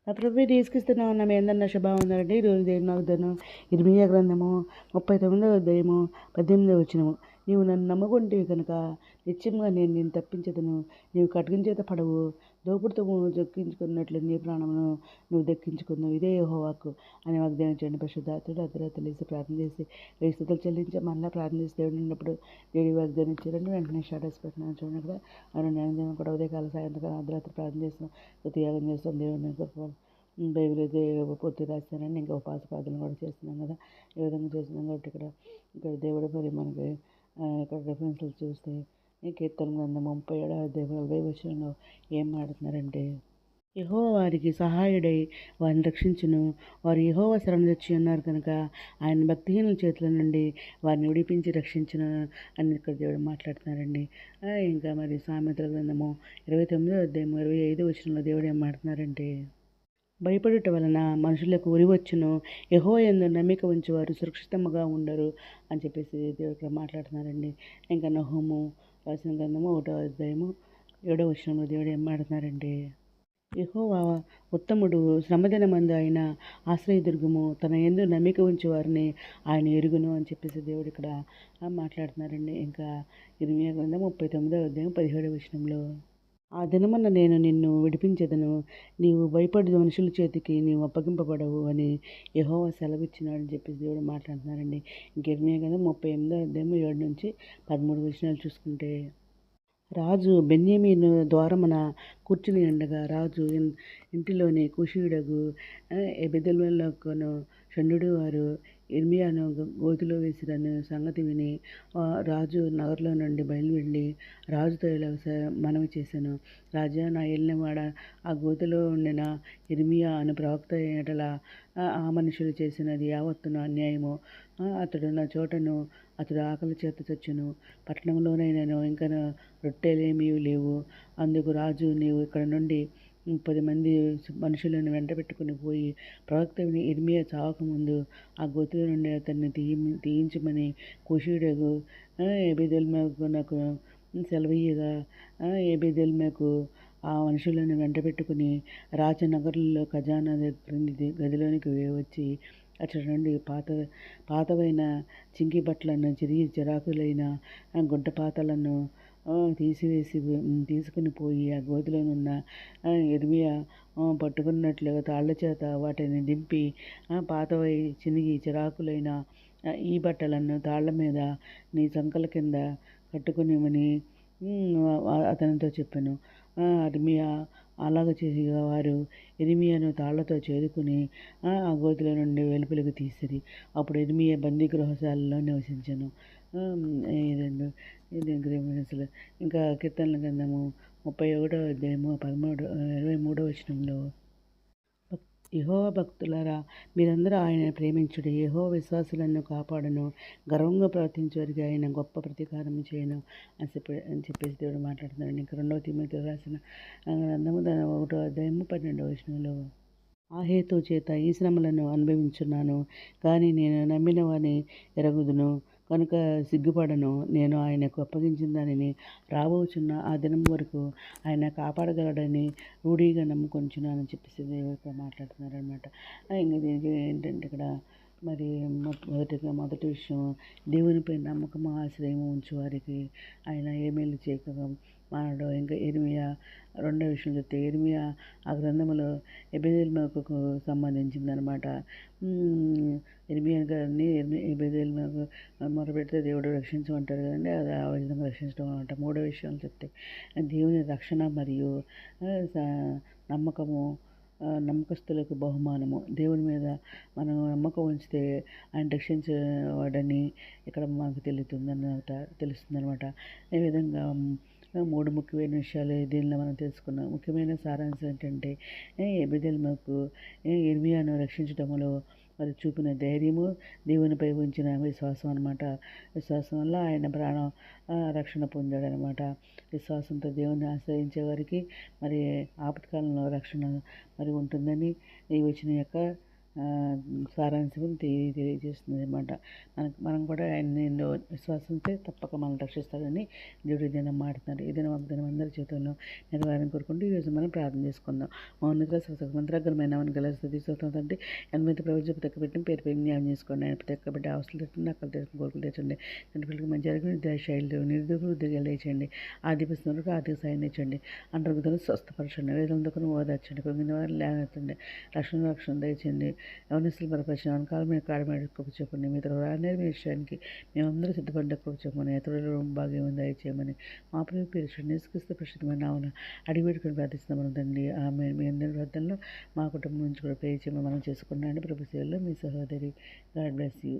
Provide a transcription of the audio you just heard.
నా ప్రభువైన యేసుక్రీస్తు నామమున మీ అందరిని శుభవందనాలండి. ఈరోజు దేవుని వాగ్దానం ఇర్మీయా గ్రంథము 39వ అధ్యాయము 18వ వచనము. నీవు నన్ను నమ్ముకుంటివి కనుక నిశ్చయముగా నేను నిన్ను తప్పించదును. నీవు ఖడ్గం చేత పడవు, దోపుడుతో దక్కించుకున్నట్లు నీ ప్రాణమును నువ్వు దక్కించుకున్నావు. ఇదే యెహోవా వాక్కు అని వాగ్దానం చేయండి. పరిశుద్ధాత్ముడు అర్ధరాత్రులు లేసి ప్రార్థన చేసి వెయ్యి స్తుతులు చెల్లించి మళ్ళీ ప్రార్థన చేసి దేవుడు ఉన్నప్పుడు దేవుడి వాగ్దానం ఇచ్చారండి. వెంటనే స్టేటస్ పెట్టినాను చూడండి. అక్కడ ఆయన జ్ఞానం కూడా ఉదయకాల సాయంత్రకాలం అర్ధరాత్రి ప్రార్థన చేస్తాం, స్తుతియాగం చేస్తాం. దేవుని బైబిల్ అయితే పూర్తి రాస్తానండి. ఇంకా ఉపాస ప్రార్థన కూడా చేస్తున్నాం కదా, ఈ విధంగా చేస్తున్నాం కాబట్టి ఇక్కడ దేవుడు మరి మనకి ఇక్కడ రెఫరెన్స్లు చూస్తే ఈ కీర్తన గ్రంథం 37వ అధ్యాయం 40వ వచనంలో ఏం మాట్లాడుతున్నారంటే, యెహోవా వారికి సహాయుడై వారిని రక్షించును. వారు యెహోవా శరణొచ్చి ఉన్నారు కనుక ఆయన భక్తిహీనుల చేతుల నుండి వారిని విడిపించి రక్షించును అని ఇక్కడ దేవుడు మాట్లాడుతున్నారండి. ఇంకా మరి సామెతల గ్రంథము 29వ అధ్యాయం 25వ వచనంలో దేవుడు ఏం మాట్లాడుతున్నారంటే, భయపడుట వలన మనుషులకు ఉరివచ్చును, యెహోవా యందు నమ్మిక ఉంచేవారు సురక్షితముగా ఉండరు అని చెప్పేసి దేవుడు ఇక్కడ మాట్లాడుతున్నారండి. ఇంకా నహూము రాసిన గ్రంథము 1వ అధ్యాయము 7వ వచనంలో దేవుడు ఏం మాట్లాడుతున్నారంటే, యెహోవా ఉత్తముడు, శ్రమదినమందు ఆయన ఆశ్రయదుర్గము, తన యందు నమ్మిక ఉంచే వారిని ఆయన ఎరుగును అని చెప్పేసి దేవుడు ఇక్కడ మాట్లాడుతున్నారండి. ఇంకా ఇర్మీయా గ్రంథం 39వ అధ్యాయం 17వ వచనంలో, ఆ దినమున నేను నిన్ను విడిపించెదను, నీవు భయపడి మనుషుల చేతికి నీవు అప్పగింపబడవు అని యెహోవా సెలవిచ్చినాడని చెప్పేసి దేవుడు మాట్లాడుతున్నారండి. ఇంక ఇర్మీయా గ్రంథం 38వ అధ్యాయం 7 నుంచి 13 వచనాలు చూసుకుంటే, రాజు బెన్యామీను ద్వారమున కూర్చుని ఉండగా రాజు ఇంటిలోని కుషీయుడగు ఎబెదెల్మెలకును షండుడు వారు ఇర్మీయాను గోతిలో వేసిరని సంగతి విని రాజు నగర్లో నుండి బయలువెళ్ళి రాజుతో ఇలా మనవి చేశాను, రాజా, నా ఏలినవాడ, ఆ గోతిలో ఉండిన ఇర్మీయా అను ప్రవక్త ఎడల ఆ మనుషులు చేసినది యావత్తును అన్యాయము. అతడు నా చోటను అతడు ఆకలి చేత చచ్చును, పట్టణంలోనైనాను ఇంకా రొట్టెలేమీ లేవు. అందుకు రాజు, నీవు ఇక్కడ నుండి 30 మంది మనుషులను వెంట పెట్టుకుని పోయి ప్రవక్త ఇర్మీయా చావకముందు ఆ గోతిలో నుండి అతన్ని తీయించమని కూషీయుడగు ఎబెదెల్మెలకు సెలవీయగా, ఎబెదెల్మెకు ఆ మనుషులను వెంట పెట్టుకుని రాజనగరులో ఖజానా గదిలోనికి వచ్చి అతడి నుండి పాతవైన చింకి బట్టలను, చిరాకులైన గుడ్డ పాతలను తీసుకుని పోయి ఆ గోతిలోనున్న ఇర్మీయా పట్టుకున్నట్లుగా తాళ్ల చేత వాటిని దింపి, పాతవై చినిగి చిరాకులైన ఈ బట్టలను తాళ్ల మీద నీ సంకల కింద కట్టుకునిమని అతనితో చెప్పాను. ఇర్మీయా అలాగ చేసి వారు ఇర్మీయాను తాళ్లతో చేదుకుని ఆ గోతిలో నుండి వెలుపలికి తీసిరి. అప్పుడు ఇర్మీయా బందీ గృహశాలలో నివసించను. ఇది గ్రీవెన్స్లు. ఇంకా కీర్తనల గ్రంథము 31వ అధ్యాయము 23వ వచనంలో, యెహోవా భక్తులారా, మీరందరూ ఆయన ప్రేమించుడి, యెహోవా విశ్వాసులను కాపాడును, గర్వంగా ప్రవర్తించేవారికి ఆయన గొప్ప ప్రతీకారం చేయను అని చెప్పేసి దేవుడు మాట్లాడుతున్నాడు. ఇంకా 2వ తిమోతికి రాసిన గ్రంథము 1వ అధ్యాయము 12వ వచనంలో, ఆ హేతు చేత ఈ శ్రమలను అనుభవించున్నాను, కానీ నేను నమ్మిన వారిని ఎరుగుదును కనుక సిగ్గుపడను. నేను ఆయనకు అప్పగించిన దానిని రాబోచున్న ఆ దినం వరకు ఆయన కాపాడగలడని రూఢిగా నమ్ముకొంచున్నానని చెప్పేసి దేవుడు మాట్లాడుతున్నారు అనమాట. ఇంకా దీనికి ఏంటంటే ఇక్కడ మరి మొదటి విషయం, దేవునిపై నమ్మకము ఆశ్రయము ఉంచు వారికి ఆయన ఏ మేలు చేయక మానడు. ఇంకా ఇర్మీయా రెండో విషయం చెప్తే, ఇర్మీయా ఆ గ్రంథంలో ఎబెదెల్మెలకు సంబంధించిందనమాట. ఇర్మీయా గారిని ఎబెదెల్మెకు మొరపెడితే దేవుడు రక్షించమంటారు కదండి, అది ఆ విధంగా రక్షించడం అనమాట. మూడో విషయాలు చెప్తే, దేవుని రక్షణ మరియు నమ్మకము నమ్మకస్తులకు బహుమానము. దేవుని మీద మనం నమ్మకం ఉంచితే ఆయన రక్షించేవాడని ఇక్కడ మనకు తెలుస్తుంది అనమాట. ఈ విధంగా 3 ముఖ్యమైన విషయాలు దీనిలో మనం తెలుసుకున్నాం. ముఖ్యమైన సారాంశం ఏంటంటే, ఎబెదెల్మెకు ఇర్మీయాను రక్షించడంలో మరి చూపిన ధైర్యము, దేవునిపై ఉంచిన విశ్వాసం అనమాట. విశ్వాసం వల్ల ఆయన ప్రాణం రక్షణ పొందాడనమాట. విశ్వాసంతో దేవుని ఆశ్రయించే వారికి మరి ఆపత్కాలంలో రక్షణ మరి ఉంటుందని ఈ వచనం యొక్క సారాంశం తెలియజేస్తుంది అనమాట. మనం కూడా ఆయన్ని విశ్వాసంతో తప్పక మనం రక్షిస్తాడని దేవుడి దినం మాడుతున్నారు. ఈ దినం అందరి చేతుల్లో నెరవేరని కోరుకుంటూ ఈరోజు మనం ప్రార్థన చేసుకుందాం. మౌనత మంత్రగ్రమైన గల స్థుతి స్తోత్రం తండ్రి ఎనిమిది ప్రభుత్వ తక్క పెట్టిన పేరు పేరు జ్ఞానం చేసుకోండి. ఆయన ప్రతి ఒక్క బిడ్డ అవసరం తెచ్చండి, అక్కడ తెచ్చుకుని కోరుకులు తెచ్చండి. తండ్రి పిల్లలకి మంచి ఆరోగ్యం శైలి నిరుద్యోగులు ఉద్యోగాలు లేచండి. ఆర్థిక ఆర్థిక సాయం తెచ్చండి. అంటర్గతులను స్వస్థపరచండి. వేదనకు ఓదార్చండి. పొంగిన వారిని లేవనెత్తండి. రక్షణ దయచండి. ఎవరిని బలపరిచిన కాలమైన చెప్పండి. మీ తర్వాత విషయానికి మేమందరూ సిద్ధపడ్డ చెప్పమని ఇతరులు భాగ్యం దయచేయమని మా ప్రియ పేరు నేసుక్రీస్తు ప్రసిద్ధమైన నామన అడిగి పెట్టుకుని ప్రార్థిస్తున్నాం తండ్రి. ఆమె మీ అందరి ప్రార్థనలో మా కుటుంబం నుంచి కూడా ప్రే చేయమని మనం చేసుకున్నాండి. ప్రభు సేవలో మీ సహోదరి. God bless you.